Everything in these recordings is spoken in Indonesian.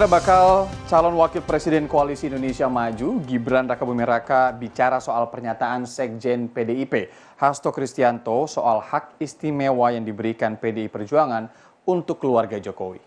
Bakal calon wakil presiden Koalisi Indonesia Maju, Gibran Rakabuming-Raka bicara soal pernyataan Sekjen PDIP, Hasto Kristianto soal hak istimewa yang diberikan PDI Perjuangan untuk keluarga Jokowi.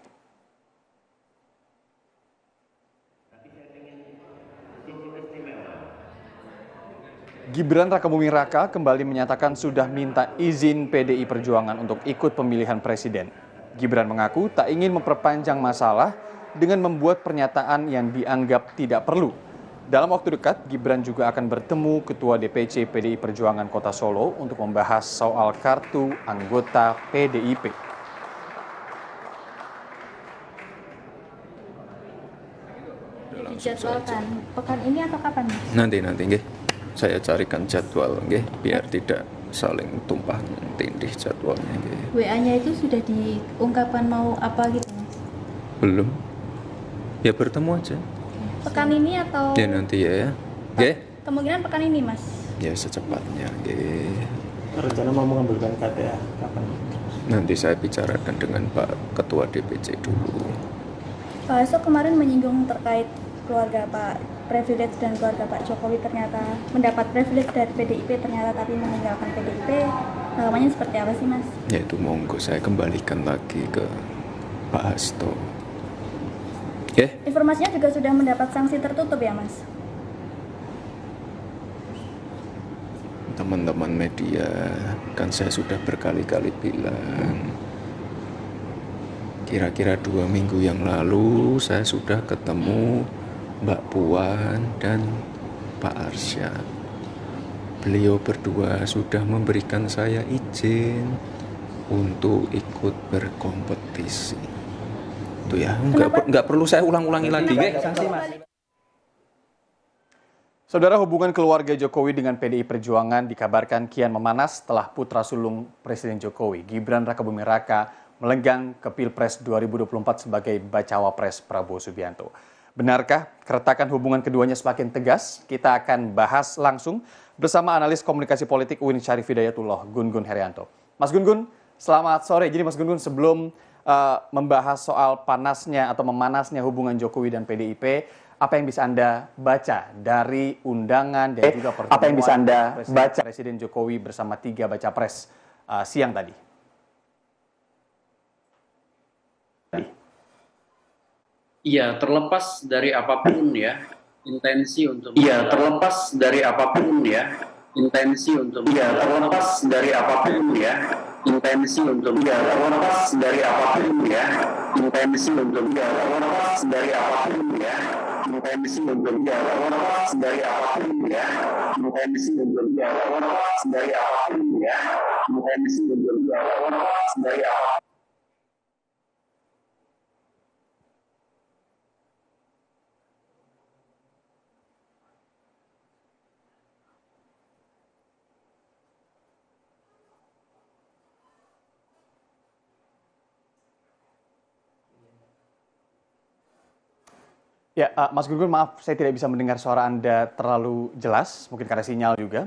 Gibran Rakabuming-Raka kembali menyatakan sudah minta izin PDI Perjuangan untuk ikut pemilihan presiden. Gibran mengaku tak ingin memperpanjang masalah dengan membuat pernyataan yang dianggap tidak perlu. Dalam waktu dekat, Gibran juga akan bertemu Ketua DPC PDI Perjuangan Kota Solo untuk membahas soal kartu anggota PDIP. Dijadwalkan pekan ini atau kapan? Nanti nggih. Saya carikan jadwal nggih biar tidak saling tumpah tindih jadwalnya nggih. WA-nya itu sudah diungkapkan mau apa gitu, Mas? Belum. Ya bertemu aja. Pekan ini atau? Ya nanti ya. Nggih. Kemungkinan pekan ini, Mas. Ya secepatnya nggih. Rencana mau mengambilkan KTA kapan? Nanti saya bicarakan dengan Pak Ketua DPC dulu. Pak Hasto kemarin menyinggung terkait keluarga Pak privilege dan keluarga Pak Jokowi ternyata mendapat privilege dari PDIP ternyata tapi meninggalkan PDIP. Tanggapannya seperti apa sih, Mas? Ya itu monggo saya kembalikan lagi ke Pak Hasto. Informasinya juga sudah mendapat sanksi tertutup ya, Mas? Teman-teman media, kan saya sudah berkali-kali bilang, kira-kira 2 minggu yang lalu saya sudah ketemu Mbak Puan dan Pak Arsyad. Beliau berdua sudah memberikan saya izin untuk ikut berkompetisi. Itu ya, nggak perlu saya ulang-ulangi lagi. Saudara, hubungan keluarga Jokowi dengan PDI Perjuangan dikabarkan kian memanas setelah putra sulung Presiden Jokowi, Gibran Rakabuming-Raka, melenggang ke Pilpres 2024 sebagai bacawa pres Prabowo Subianto. Benarkah keretakan hubungan keduanya semakin tegas? Kita akan bahas langsung bersama analis komunikasi politik UIN Syarif Hidayatullah, Gun-Gun Herianto. Mas Gun-Gun, selamat sore. Jadi Mas Gun-Gun, sebelum membahas soal panasnya atau memanasnya hubungan Jokowi dan PDIP, apa yang bisa Anda baca dari undangan dan juga pertemuan Presiden Jokowi bersama 3 baca pres siang tadi? Iya, terlepas dari apapun ya, intensi untuk Iya, terlepas dari apapun ya, intensi untuk Iya, terlepas dari apapun ya, intensi untuk Iya, terlepas dari apapun ya, intensi untuk Iya, terlepas dari apapun ya, intensi untuk Iya, terlepas dari apapun ya, intensi untuk Iya, terlepas dari apapun ya, intensi untuk Iya, terlepas dari apapun. Ya, Mas Gun-Gun, maaf saya tidak bisa mendengar suara Anda terlalu jelas, mungkin karena sinyal juga.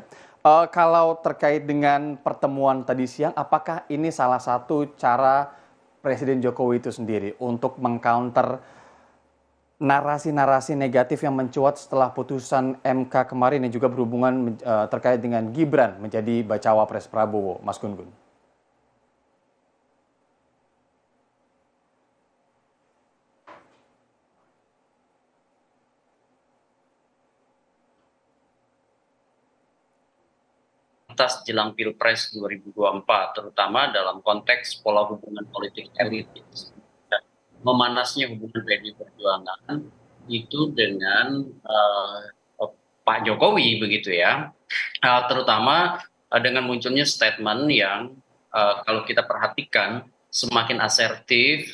Kalau terkait dengan pertemuan tadi siang, apakah ini salah satu cara Presiden Jokowi itu sendiri untuk meng-counter narasi-narasi negatif yang mencuat setelah putusan MK kemarin yang juga berhubungan terkait dengan Gibran menjadi bacawa pres Prabowo, Mas Gun-Gun? Atas jelang Pilpres 2024, terutama dalam konteks pola hubungan politik elit, memanasnya hubungan PDI Perjuangan itu dengan Pak Jokowi begitu ya, terutama dengan munculnya statement yang kalau kita perhatikan semakin asertif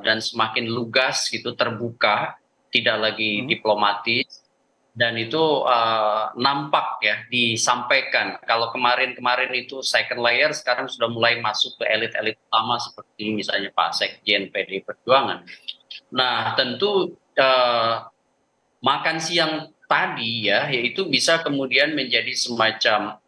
dan semakin lugas gitu, terbuka, tidak lagi diplomatis. Dan itu nampak ya disampaikan. Kalau kemarin itu second layer, sekarang sudah mulai masuk ke elit-elit utama seperti misalnya Pak Sekjen PDI Perjuangan. Nah tentu makan siang tadi ya, yaitu bisa kemudian menjadi semacam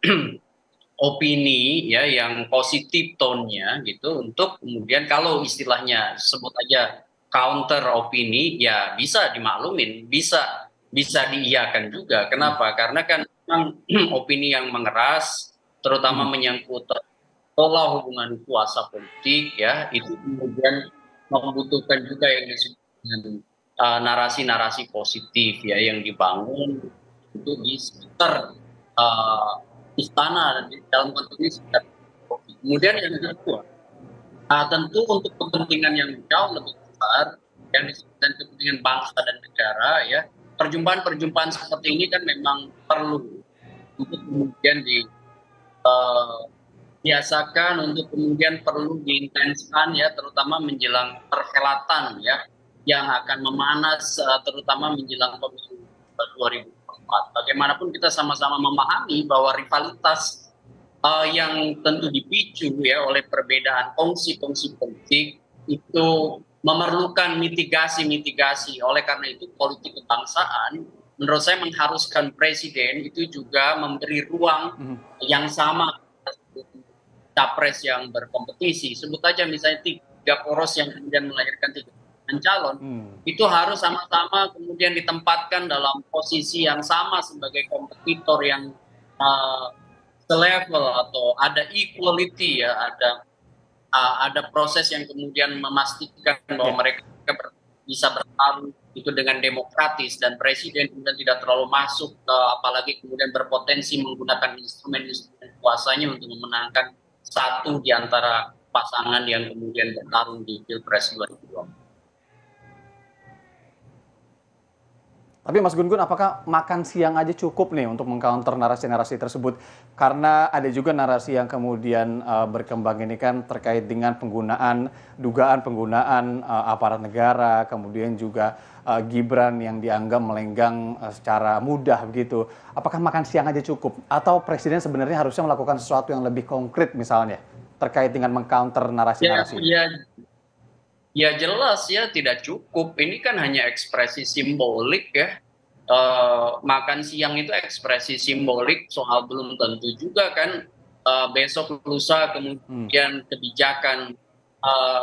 opini ya yang positif tone-nya gitu, untuk kemudian kalau istilahnya sebut aja counter opini ya bisa dimaklumin, bisa diiyakan juga. Kenapa? Karena kan memang opini yang mengeras, terutama menyangkut pola hubungan kuasa politik ya, itu kemudian membutuhkan juga yang disebut dengan narasi-narasi positif ya yang dibangun itu di sekitar istana, dalam konteks ini sekitar. Kemudian yang kedua, tentu untuk kepentingan yang jauh lebih besar yang disebutkan kepentingan bangsa dan negara ya, perjumpaan-perjumpaan seperti ini kan memang perlu untuk kemudian biasakan, untuk kemudian perlu diintenskan ya, terutama menjelang perhelatan ya yang akan memanas, terutama menjelang pemilu 2024. Bagaimanapun kita sama-sama memahami bahwa rivalitas yang tentu dipicu ya oleh perbedaan kongsi-kongsi politik itu memerlukan mitigasi-mitigasi. Oleh karena itu politik kebangsaan menurut saya mengharuskan presiden itu juga memberi ruang yang sama capres yang berkompetisi. Sebut aja misalnya 3 poros yang kemudian melahirkan 3 calon, itu harus sama-sama kemudian ditempatkan dalam posisi yang sama sebagai kompetitor yang selevel, atau ada equality ya, ada proses yang kemudian memastikan bahwa mereka bisa bertarung itu dengan demokratis, dan presiden kemudian tidak terlalu masuk apalagi kemudian berpotensi menggunakan instrumen-instrumen kuasanya untuk memenangkan satu di antara pasangan yang kemudian bertarung di Pilpres 2024. Tapi Mas Gun Gun, apakah makan siang aja cukup nih untuk mengcounter narasi-narasi tersebut? Karena ada juga narasi yang kemudian berkembang ini kan terkait dengan dugaan penggunaan aparat negara, kemudian juga Gibran yang dianggap melenggang secara mudah begitu. Apakah makan siang aja cukup? Atau Presiden sebenarnya harusnya melakukan sesuatu yang lebih konkret misalnya terkait dengan mengcounter narasi-narasi? Ya jelas ya tidak cukup. Ini kan hanya ekspresi simbolik ya. Makan siang itu ekspresi simbolik, soal belum tentu juga kan besok lusa kemudian kebijakan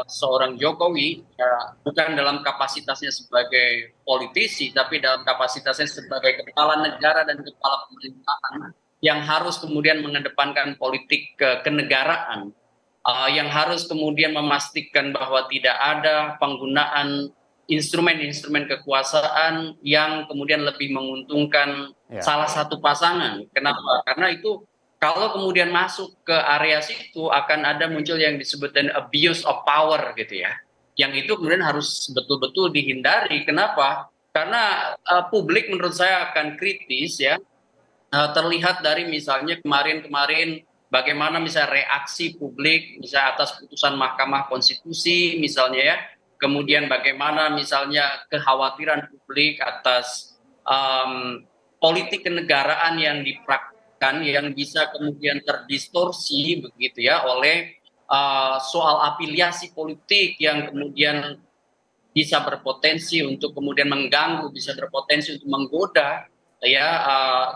seorang Jokowi ya, bukan dalam kapasitasnya sebagai politisi, tapi dalam kapasitasnya sebagai kepala negara dan kepala pemerintahan yang harus kemudian mengedepankan politik kenegaraan, yang harus kemudian memastikan bahwa tidak ada penggunaan instrumen-instrumen kekuasaan yang kemudian lebih menguntungkan salah satu pasangan. Kenapa? Karena itu kalau kemudian masuk ke area situ akan ada muncul yang disebut dengan abuse of power gitu ya. Yang itu kemudian harus betul-betul dihindari. Kenapa? Karena publik menurut saya akan kritis ya. Terlihat dari misalnya kemarin bagaimana misalnya reaksi publik misalnya atas putusan Mahkamah Konstitusi misalnya ya, kemudian bagaimana misalnya kekhawatiran publik atas politik kenegaraan yang dipraktikkan yang bisa kemudian terdistorsi begitu ya oleh soal afiliasi politik yang kemudian bisa berpotensi untuk kemudian mengganggu, bisa berpotensi untuk menggoda ya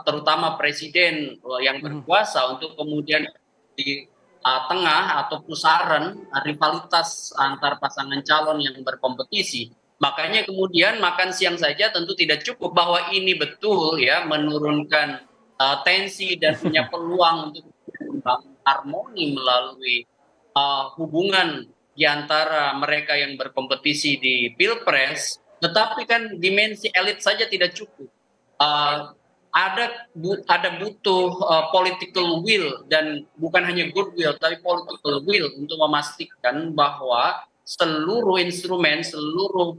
terutama presiden yang berkuasa untuk kemudian di tengah atau pusaran rivalitas antar pasangan calon yang berkompetisi. Makanya kemudian makan siang saja tentu tidak cukup, bahwa ini betul ya menurunkan tensi dan punya peluang untuk membangun harmoni melalui hubungan di antara mereka yang berkompetisi di Pilpres, tetapi kan dimensi elit saja tidak cukup. Ada butuh political will, dan bukan hanya goodwill tapi political will untuk memastikan bahwa seluruh instrumen, seluruh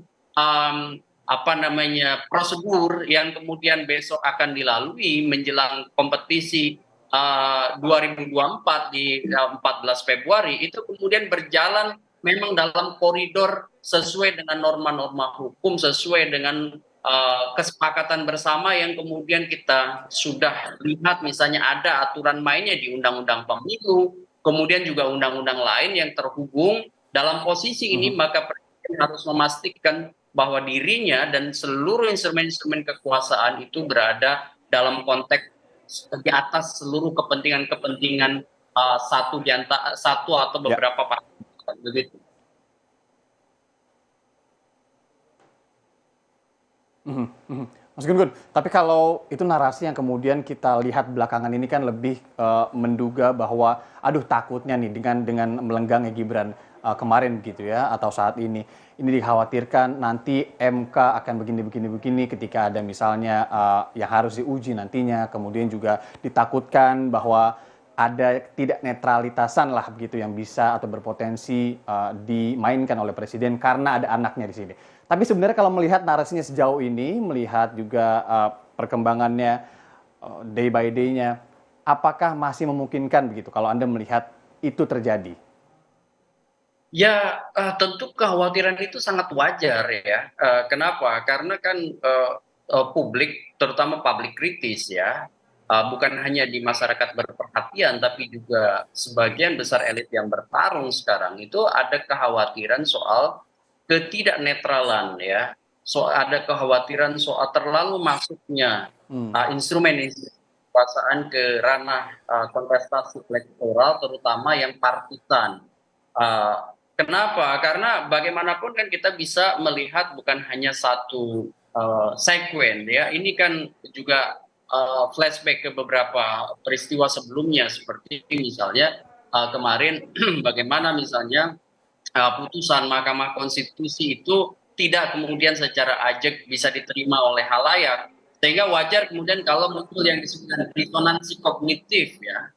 prosedur yang kemudian besok akan dilalui menjelang kompetisi 2024 di 14 Februari itu kemudian berjalan memang dalam koridor sesuai dengan norma-norma hukum, sesuai dengan kesepakatan bersama yang kemudian kita sudah lihat, misalnya ada aturan mainnya di Undang-Undang Pemilu, kemudian juga undang-undang lain yang terhubung. Dalam posisi ini maka presiden harus memastikan bahwa dirinya dan seluruh instrumen-instrumen kekuasaan itu berada dalam konteks di atas seluruh kepentingan-kepentingan satu atau beberapa partai begitu. Mhm, mhm. Mas Gun-Gun, tapi kalau itu narasi yang kemudian kita lihat belakangan ini kan lebih menduga bahwa aduh takutnya nih dengan melenggangnya Gibran kemarin gitu ya atau saat ini dikhawatirkan nanti MK akan begini ketika ada misalnya yang harus diuji nantinya, kemudian juga ditakutkan bahwa ada tidak netralitasan lah begitu yang bisa atau berpotensi dimainkan oleh presiden karena ada anaknya di sini. Tapi sebenarnya kalau melihat narasinya sejauh ini, melihat juga perkembangannya day by day-nya, apakah masih memungkinkan begitu kalau Anda melihat itu terjadi? Ya, tentu kekhawatiran itu sangat wajar ya. Kenapa? Karena kan publik, terutama publik kritis ya, bukan hanya di masyarakat berperhatian, tapi juga sebagian besar elit yang bertarung sekarang itu ada kekhawatiran soal ketidaknetralan ya. Ada kekhawatiran soal terlalu masuknya instrumen kekuasaan ke ranah kontestasi elektoral, terutama yang partisan. Uh, Kenapa? Karena bagaimanapun kan kita bisa melihat bukan hanya satu sekuen ya. Ini kan juga flashback ke beberapa peristiwa sebelumnya seperti misalnya kemarin bagaimana misalnya putusan Mahkamah Konstitusi itu tidak kemudian secara ajak bisa diterima oleh halayak, sehingga wajar kemudian kalau muncul yang disebut dengan disonansi kognitif ya.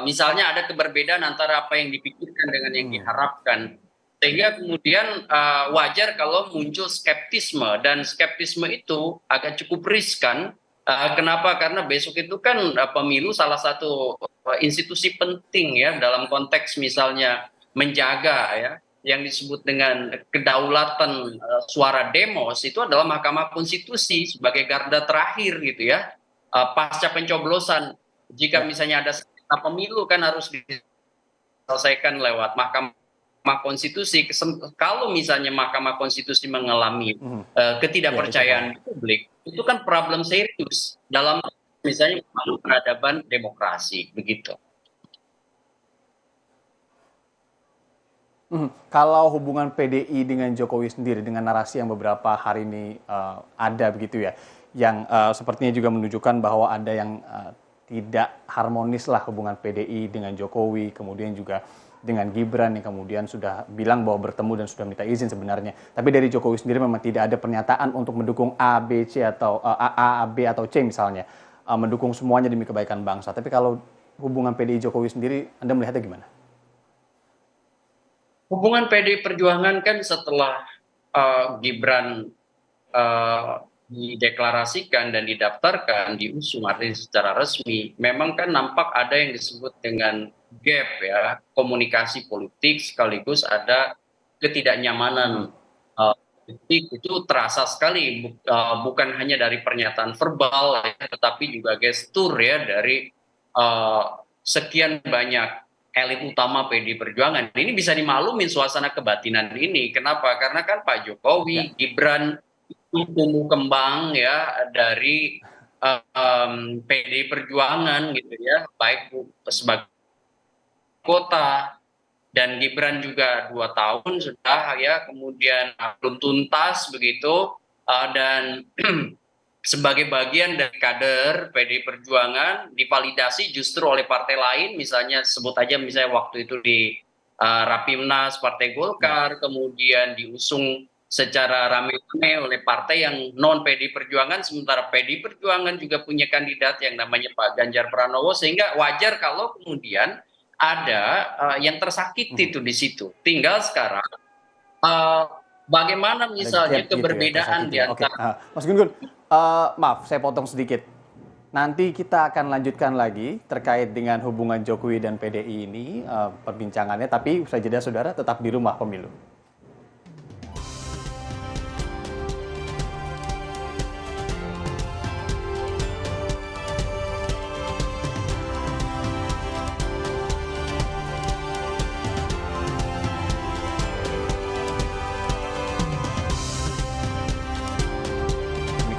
Misalnya ada keberbedaan antara apa yang dipikirkan dengan yang diharapkan, sehingga kemudian wajar kalau muncul skeptisme, dan skeptisme itu agak cukup riskan. Kenapa? Karena besok itu kan pemilu salah satu institusi penting ya dalam konteks misalnya menjaga ya yang disebut dengan kedaulatan suara demos, itu adalah Mahkamah Konstitusi sebagai garda terakhir gitu ya, pasca pencoblosan. Jika misalnya ada pemilu kan harus diselesaikan lewat Mahkamah Konstitusi. Kalau misalnya Mahkamah Konstitusi mengalami ketidakpercayaan publik, itu kan problem serius dalam misalnya peradaban demokrasi begitu. Kalau hubungan PDI dengan Jokowi sendiri dengan narasi yang beberapa hari ini ada begitu ya, yang sepertinya juga menunjukkan bahwa ada yang tidak harmonis lah hubungan PDI dengan Jokowi, kemudian juga dengan Gibran yang kemudian sudah bilang bahwa bertemu dan sudah minta izin sebenarnya. Tapi dari Jokowi sendiri memang tidak ada pernyataan untuk mendukung A, B, C atau A, B atau C misalnya, mendukung semuanya demi kebaikan bangsa. Tapi kalau hubungan PDI Jokowi sendiri, Anda melihatnya gimana? Hubungan PDI Perjuangan kan setelah Gibran dideklarasikan dan didaftarkan, diusung artinya secara resmi, memang kan nampak ada yang disebut dengan gap ya, komunikasi politik sekaligus ada ketidaknyamanan politik. Itu terasa sekali, bukan hanya dari pernyataan verbal ya, tetapi juga gestur ya dari sekian banyak elit utama PDI Perjuangan. Ini bisa dimaklumin suasana kebatinan ini. Kenapa? Karena kan Pak Jokowi, Gibran tumbuh kembang ya dari PDI Perjuangan gitu ya, baik sebagai kota, dan Gibran juga 2 tahun sudah ya, kemudian belum tuntas begitu, dan sebagai bagian dari kader PDI Perjuangan divalidasi justru oleh partai lain, misalnya sebut aja misalnya waktu itu di Rapimnas Partai Golkar, kemudian diusung secara ramai-ramai oleh partai yang non PDI Perjuangan, sementara PDI Perjuangan juga punya kandidat yang namanya Pak Ganjar Pranowo, sehingga wajar kalau kemudian ada yang tersakiti itu di situ. Tinggal sekarang bagaimana misalnya keberbedaan di antara. Mas Gun-Gun, maaf saya potong sedikit. Nanti kita akan lanjutkan lagi terkait dengan hubungan Jokowi dan PDI ini perbincangannya, tapi usai jeda saudara tetap di Rumah Pemilu.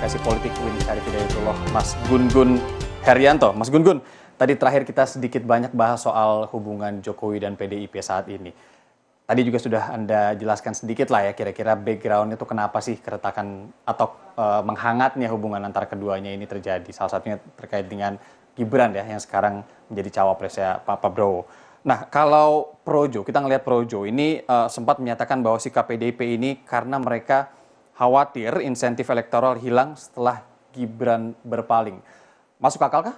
Komunikasi Politik UIN Syarif Hidayatullah, Mas Gun-Gun Herianto. Mas Gun-Gun, tadi terakhir kita sedikit banyak bahas soal hubungan Jokowi dan PDIP saat ini. tadi juga sudah Anda jelaskan sedikit lah ya, kira-kira background itu kenapa sih keretakan atau menghangatnya hubungan antara keduanya ini terjadi. Salah satunya terkait dengan Gibran ya, yang sekarang menjadi cawapresnya Pak Prabowo. Nah, kalau Projo, kita ngelihat Projo ini sempat menyatakan bahwa sikap PDIP ini karena mereka khawatir insentif elektoral hilang setelah Gibran berpaling. Masuk akal kah?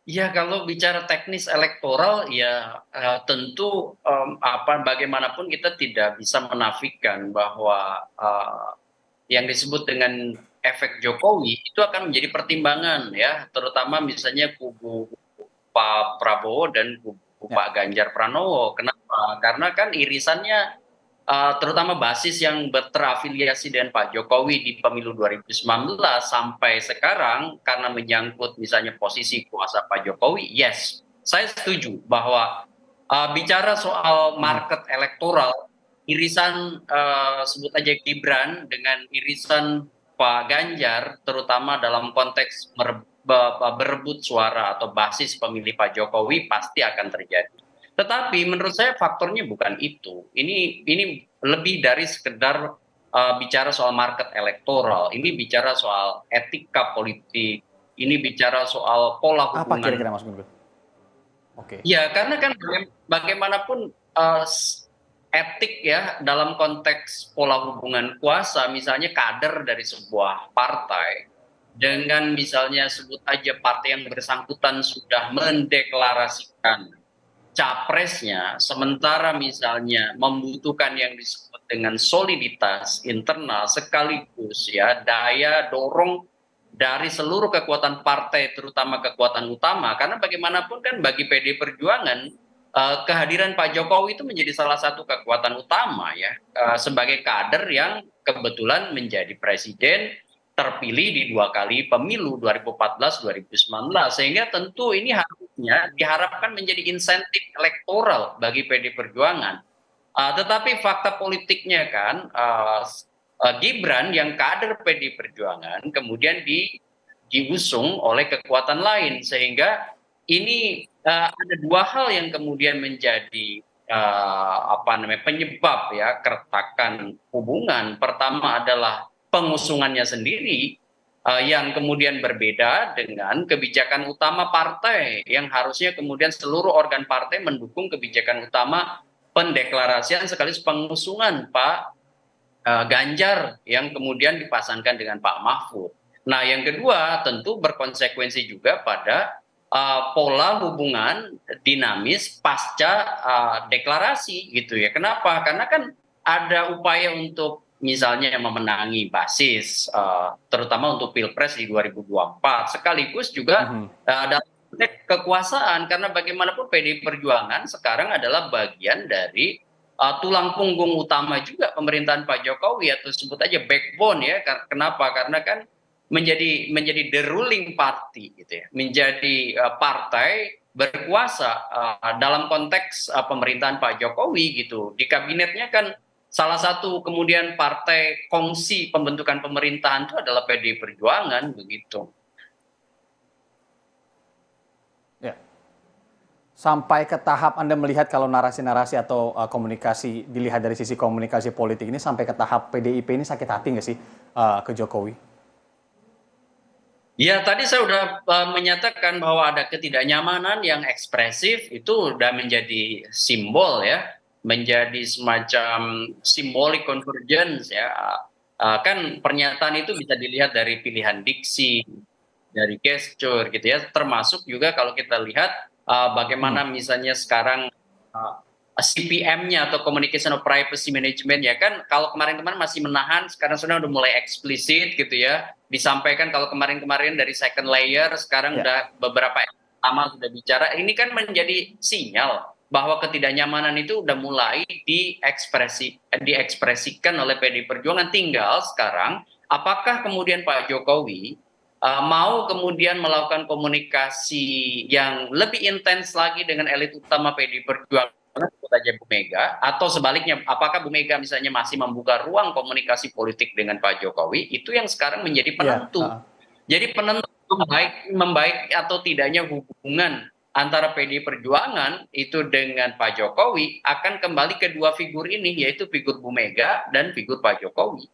Ya, kalau bicara teknis elektoral, ya tentu bagaimanapun kita tidak bisa menafikan bahwa yang disebut dengan efek Jokowi itu akan menjadi pertimbangan ya, terutama misalnya kubu Pak Prabowo dan kubu Ya. Pak Ganjar Pranowo. Kenapa? Karena kan irisannya terutama basis yang terafiliasi dengan Pak Jokowi di pemilu 2019 sampai sekarang karena menyangkut misalnya posisi kuasa Pak Jokowi, yes, saya setuju bahwa bicara soal market elektoral, irisan sebut aja Gibran dengan irisan Pak Ganjar, terutama dalam konteks berebut suara atau basis pemilih Pak Jokowi pasti akan terjadi. Tetapi menurut saya faktornya bukan itu. Ini lebih dari sekedar bicara soal market elektoral. Ini bicara soal etika politik. Ini bicara soal pola Apa hubungan. kira-kira Mas Gun-Gun? Oke. Ya, karena kan bagaimanapun etik ya dalam konteks pola hubungan kuasa, misalnya kader dari sebuah partai dengan misalnya sebut aja partai yang bersangkutan sudah mendeklarasikan capresnya, sementara misalnya membutuhkan yang disebut dengan soliditas internal sekaligus ya daya dorong dari seluruh kekuatan partai, terutama kekuatan utama, karena bagaimanapun kan bagi PD Perjuangan kehadiran Pak Jokowi itu menjadi salah satu kekuatan utama ya sebagai kader yang kebetulan menjadi presiden terpilih di 2 kali pemilu 2014-2019, sehingga tentu ini harusnya diharapkan menjadi insentif elektoral bagi PD Perjuangan. Tetapi fakta politiknya kan Gibran yang kader PD Perjuangan kemudian diusung oleh kekuatan lain, sehingga ini ada dua hal yang kemudian menjadi penyebab ya keretakan hubungan. Pertama adalah pengusungannya sendiri yang kemudian berbeda dengan kebijakan utama partai yang harusnya kemudian seluruh organ partai mendukung kebijakan utama pendeklarasian sekaligus pengusungan Pak Ganjar yang kemudian dipasangkan dengan Pak Mahfud. Nah, yang kedua tentu berkonsekuensi juga pada pola hubungan dinamis pasca deklarasi gitu ya. Kenapa? Karena kan ada upaya untuk misalnya memenangi basis, terutama untuk Pilpres di 2024, sekaligus juga dalam konteks kekuasaan, karena bagaimanapun PDI Perjuangan sekarang adalah bagian dari tulang punggung utama juga pemerintahan Pak Jokowi, atau sebut aja backbone ya. Kenapa? Karena kan menjadi the ruling party gitu ya, menjadi partai berkuasa dalam konteks pemerintahan Pak Jokowi gitu. Di kabinetnya kan salah satu kemudian partai kongsi pembentukan pemerintahan itu adalah PDI Perjuangan begitu. Ya. Sampai ke tahap Anda melihat kalau narasi-narasi atau komunikasi dilihat dari sisi komunikasi politik ini sampai ke tahap PDIP ini sakit hati nggak sih ke Jokowi? Ya, tadi saya sudah menyatakan bahwa ada ketidaknyamanan yang ekspresif, itu sudah menjadi simbol ya, menjadi semacam simbolik convergence ya. Kan pernyataan itu bisa dilihat dari pilihan diksi, dari gesture gitu ya, termasuk juga kalau kita lihat bagaimana misalnya sekarang CPM-nya atau Communication of Privacy Management ya kan, kalau kemarin-kemarin masih menahan, sekarang sudah mulai eksplisit gitu ya, disampaikan. Kalau kemarin-kemarin dari second layer, sekarang udah beberapa lama sudah bicara. Ini kan menjadi sinyal bahwa ketidaknyamanan itu udah mulai diekspresikan oleh PDI Perjuangan. Tinggal sekarang apakah kemudian Pak Jokowi mau kemudian melakukan komunikasi yang lebih intens lagi dengan elit utama PDI Perjuangan, saja Bu Mega, atau sebaliknya apakah Bu Mega misalnya masih membuka ruang komunikasi politik dengan Pak Jokowi, itu yang sekarang menjadi penentu. Jadi penentu membaik atau tidaknya hubungan antara PDI Perjuangan itu dengan Pak Jokowi akan kembali ke dua figur ini, yaitu figur Bu Mega dan figur Pak Jokowi.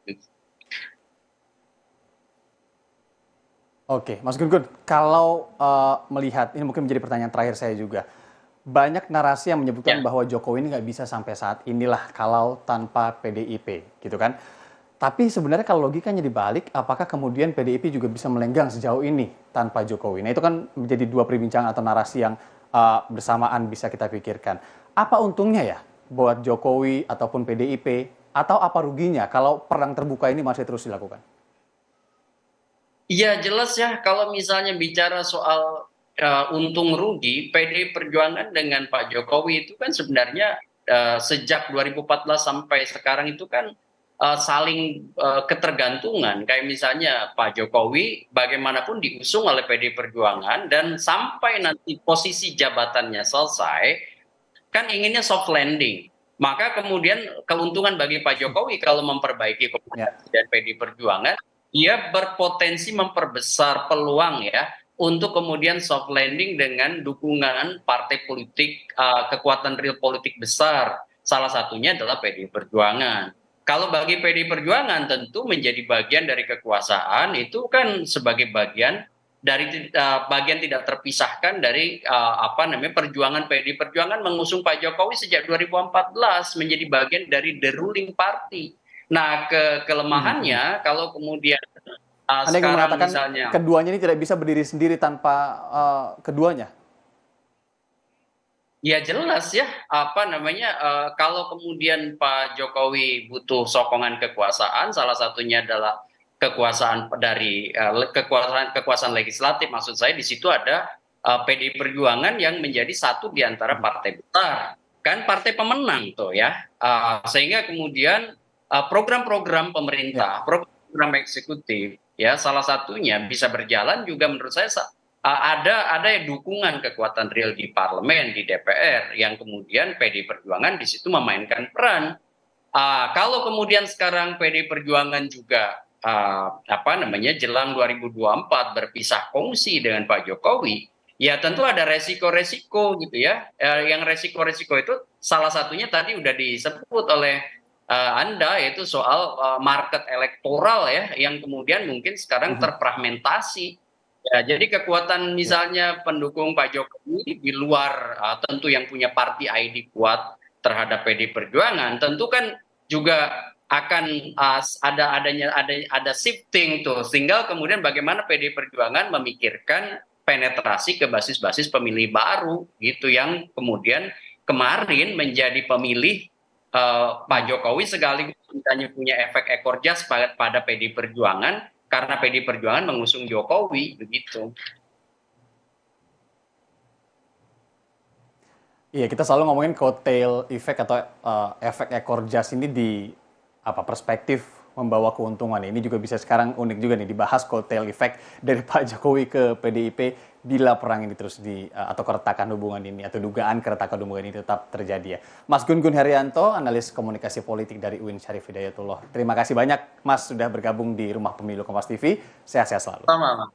Oke, Mas Gun Gun, kalau melihat, ini mungkin menjadi pertanyaan terakhir saya juga. Banyak narasi yang menyebutkan Ya. bahwa Jokowi ini nggak bisa sampai saat inilah kalau tanpa PDIP, gitu kan. Tapi sebenarnya kalau logikanya dibalik, apakah kemudian PDIP juga bisa melenggang sejauh ini tanpa Jokowi? Nah itu kan menjadi dua perbincangan atau narasi yang bersamaan bisa kita pikirkan. Apa untungnya ya buat Jokowi ataupun PDIP, atau apa ruginya kalau perang terbuka ini masih terus dilakukan? Iya jelas ya, kalau misalnya bicara soal untung rugi, PDI Perjuangan dengan Pak Jokowi itu kan sebenarnya sejak 2014 sampai sekarang itu kan saling ketergantungan. Kayak misalnya Pak Jokowi bagaimanapun diusung oleh PDI Perjuangan dan sampai nanti posisi jabatannya selesai, kan inginnya soft landing. Maka kemudian keuntungan bagi Pak Jokowi kalau memperbaiki komunikasi dan PDI Perjuangan, dia berpotensi memperbesar peluang ya untuk kemudian soft landing dengan dukungan partai politik, kekuatan real politik besar. Salah satunya adalah PDI Perjuangan. Kalau bagi PDI Perjuangan tentu menjadi bagian dari kekuasaan itu kan sebagai bagian dari bagian tidak terpisahkan dari perjuangan PDI Perjuangan mengusung Pak Jokowi sejak 2014 menjadi bagian dari the ruling party. Nah, kelemahannya kalau kemudian Anda ingin sekarang mengatakan misalnya, keduanya ini tidak bisa berdiri sendiri tanpa keduanya? ya jelas ya kalau kemudian Pak Jokowi butuh sokongan kekuasaan, salah satunya adalah kekuasaan dari kekuasaan legislatif, maksud saya di situ ada PDI Perjuangan yang menjadi satu di antara partai besar, kan partai pemenang tuh ya. Sehingga kemudian program-program pemerintah, program eksekutif, ya salah satunya bisa berjalan juga menurut saya ada dukungan kekuatan real di parlemen, di DPR, yang kemudian PDI Perjuangan di situ memainkan peran. Kalau kemudian sekarang PDI Perjuangan juga jelang 2024 berpisah kongsi dengan Pak Jokowi, ya tentu ada resiko-resiko gitu ya. Yang resiko-resiko itu salah satunya tadi udah disebut oleh Anda, yaitu soal market elektoral ya, yang kemudian mungkin sekarang terfragmentasi. Ya, jadi kekuatan misalnya pendukung Pak Jokowi di luar tentu yang punya party ID kuat terhadap PDI Perjuangan, tentu kan juga akan ada shifting tuh, sehingga kemudian bagaimana PDI Perjuangan memikirkan penetrasi ke basis-basis pemilih baru gitu, yang kemudian kemarin menjadi pemilih Pak Jokowi sekaligus misalnya punya efek ekor jas pada PDI Perjuangan karena PDI Perjuangan mengusung Jokowi begitu. Iya, kita selalu ngomongin coattail effect atau efek ekor jas ini di perspektif membawa keuntungan. Ini juga bisa sekarang unik juga nih dibahas coattail effect dari Pak Jokowi ke PDIP bila perang ini terus atau keretakan hubungan ini atau dugaan keretakan hubungan ini tetap terjadi ya. Mas Gun Gun Herianto, analis komunikasi politik dari UIN Syarif Hidayatullah. Terima kasih banyak Mas sudah bergabung di Rumah Pemilu Kompas TV. Sehat-sehat selalu. Sama.